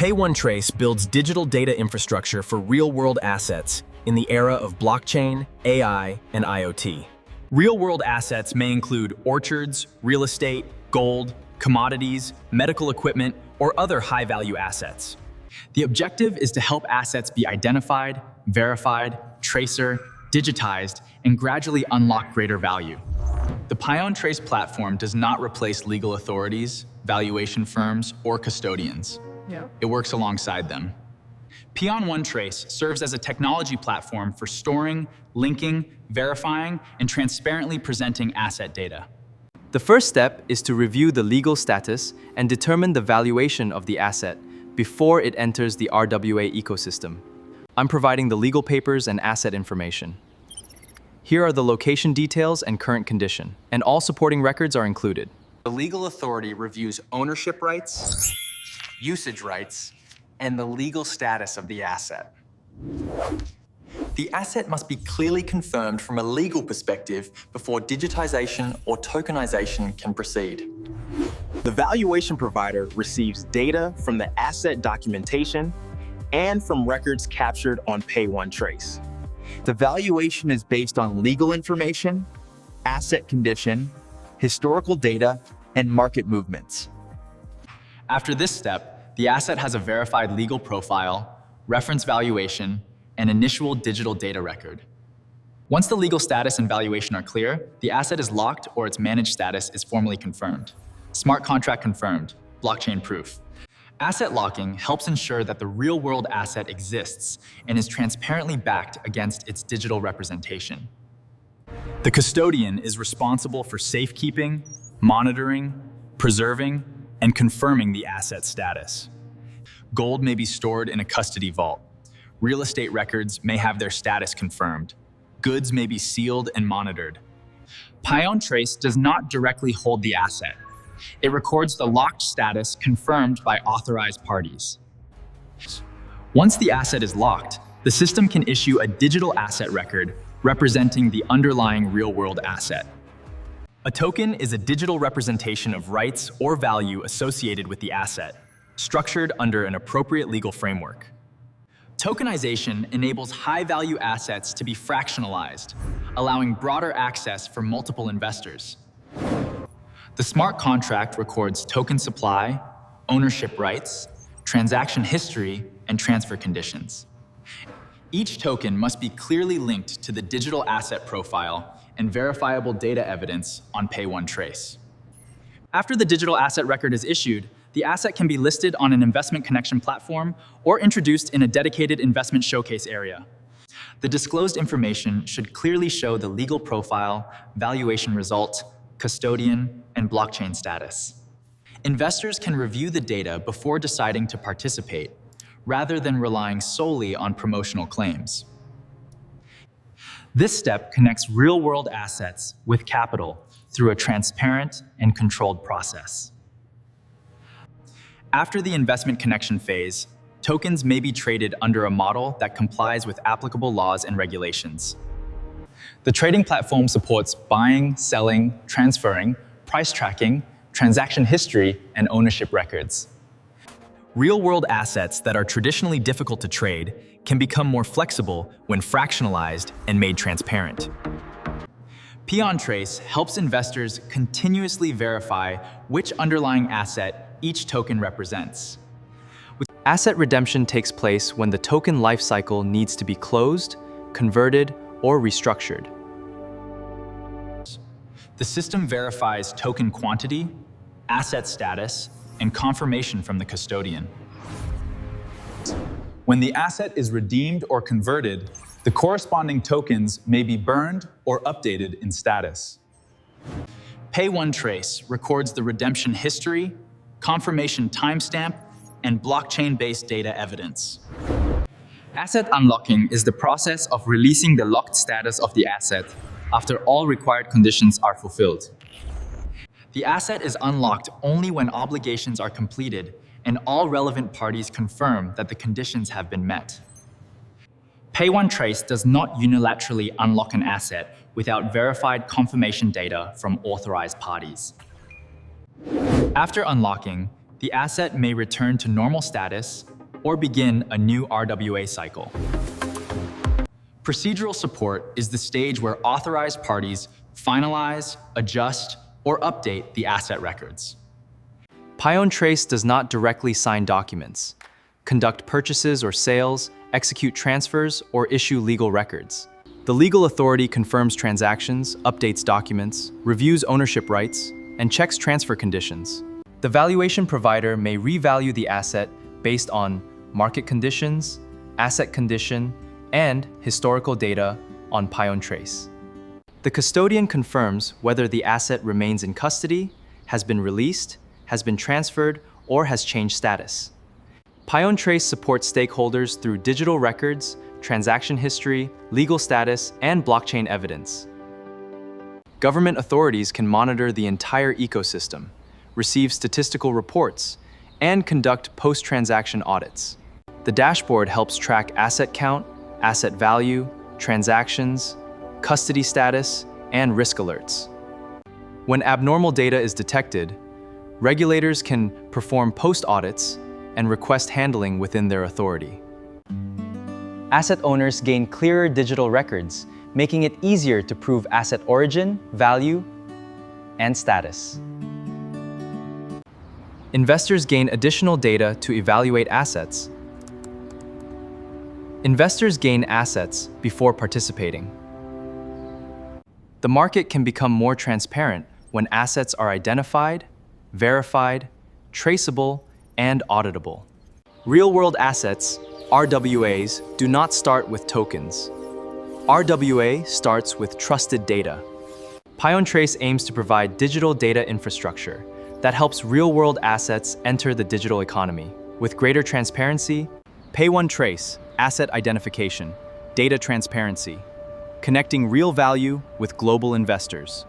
Pione Trace builds digital data infrastructure for real-world assets in the era of blockchain, AI, and IoT. Real-world assets may include orchards, real estate, gold, commodities, medical equipment, or other high-value assets. The objective is to help assets be identified, verified, tracer, digitized, and gradually unlock greater value. The Pione Trace platform does not replace legal authorities, valuation firms, or custodians. It works alongside them. Pione Trace serves as a technology platform for storing, linking, verifying, and transparently presenting asset data. The first step is to review the legal status and determine the valuation of the asset before it enters the RWA ecosystem. I'm providing the legal papers and asset information. Here are the location details and current condition, and all supporting records are included. The legal authority reviews ownership rights, usage rights, and the legal status of the asset. The asset must be clearly confirmed from a legal perspective before digitization or tokenization can proceed. The valuation provider receives data from the asset documentation and from records captured on Pione Trace. The valuation is based on legal information, asset condition, historical data, and market movements. After this step, the asset has a verified legal profile, reference valuation, and initial digital data record. Once the legal status and valuation are clear, the asset is locked or its managed status is formally confirmed. Smart contract confirmed, blockchain proof. Asset locking helps ensure that the real-world asset exists and is transparently backed against its digital representation. The custodian is responsible for safekeeping, monitoring, preserving, and confirming the asset status. Gold may be stored in a custody vault. Real estate records may have their status confirmed. Goods may be sealed and monitored. Pione Trace does not directly hold the asset. It records the locked status confirmed by authorized parties. Once the asset is locked, the system can issue a digital asset record representing the underlying real-world asset. A token is a digital representation of rights or value associated with the asset, structured under an appropriate legal framework. Tokenization enables high-value assets to be fractionalized, allowing broader access for multiple investors. The smart contract records token supply, ownership rights, transaction history, and transfer conditions. Each token must be clearly linked to the digital asset profile and verifiable data evidence on Pione Trace. After the digital asset record is issued, the asset can be listed on an investment connection platform or introduced in a dedicated investment showcase area. The disclosed information should clearly show the legal profile, valuation result, custodian, and blockchain status. Investors can review the data before deciding to participate, rather than relying solely on promotional claims. This step connects real-world assets with capital through a transparent and controlled process. After the investment connection phase, tokens may be traded under a model that complies with applicable laws and regulations. The trading platform supports buying, selling, transferring, price tracking, transaction history, and ownership records. Real-world assets that are traditionally difficult to trade can become more flexible when fractionalized and made transparent. Pione Trace helps investors continuously verify which underlying asset each token represents. Asset redemption takes place when the token lifecycle needs to be closed, converted, or restructured. The system verifies token quantity, asset status, and confirmation from the custodian. When the asset is redeemed or converted, the corresponding tokens may be burned or updated in status. Pione Trace records the redemption history, confirmation timestamp, and blockchain-based data evidence. Asset unlocking is the process of releasing the locked status of the asset after all required conditions are fulfilled. The asset is unlocked only when obligations are completed and all relevant parties confirm that the conditions have been met. Pione Trace does not unilaterally unlock an asset without verified confirmation data from authorized parties. After unlocking, the asset may return to normal status or begin a new RWA cycle. Procedural support is the stage where authorized parties finalize, adjust, or update the asset records. Pione Trace does not directly sign documents, conduct purchases or sales, execute transfers, or issue legal records. The legal authority confirms transactions, updates documents, reviews ownership rights, and checks transfer conditions. The valuation provider may revalue the asset based on market conditions, asset condition, and historical data on Pione Trace. The custodian confirms whether the asset remains in custody, has been released, has been transferred, or has changed status. Pione Trace supports stakeholders through digital records, transaction history, legal status, and blockchain evidence. Government authorities can monitor the entire ecosystem, receive statistical reports, and conduct post-transaction audits. The dashboard helps track asset count, asset value, transactions, custody status, and risk alerts. When abnormal data is detected, regulators can perform post-audits and request handling within their authority. Asset owners gain clearer digital records, making it easier to prove asset origin, value, and status. Investors gain additional data to evaluate assets. Investors gain assets before participating. The market can become more transparent when assets are identified, verified, traceable, and auditable. Real-world assets, RWAs, do not start with tokens. RWA starts with trusted data. Pione Trace aims to provide digital data infrastructure that helps real-world assets enter the digital economy. With greater transparency, Pione Trace, asset identification, data transparency, connecting real value with global investors.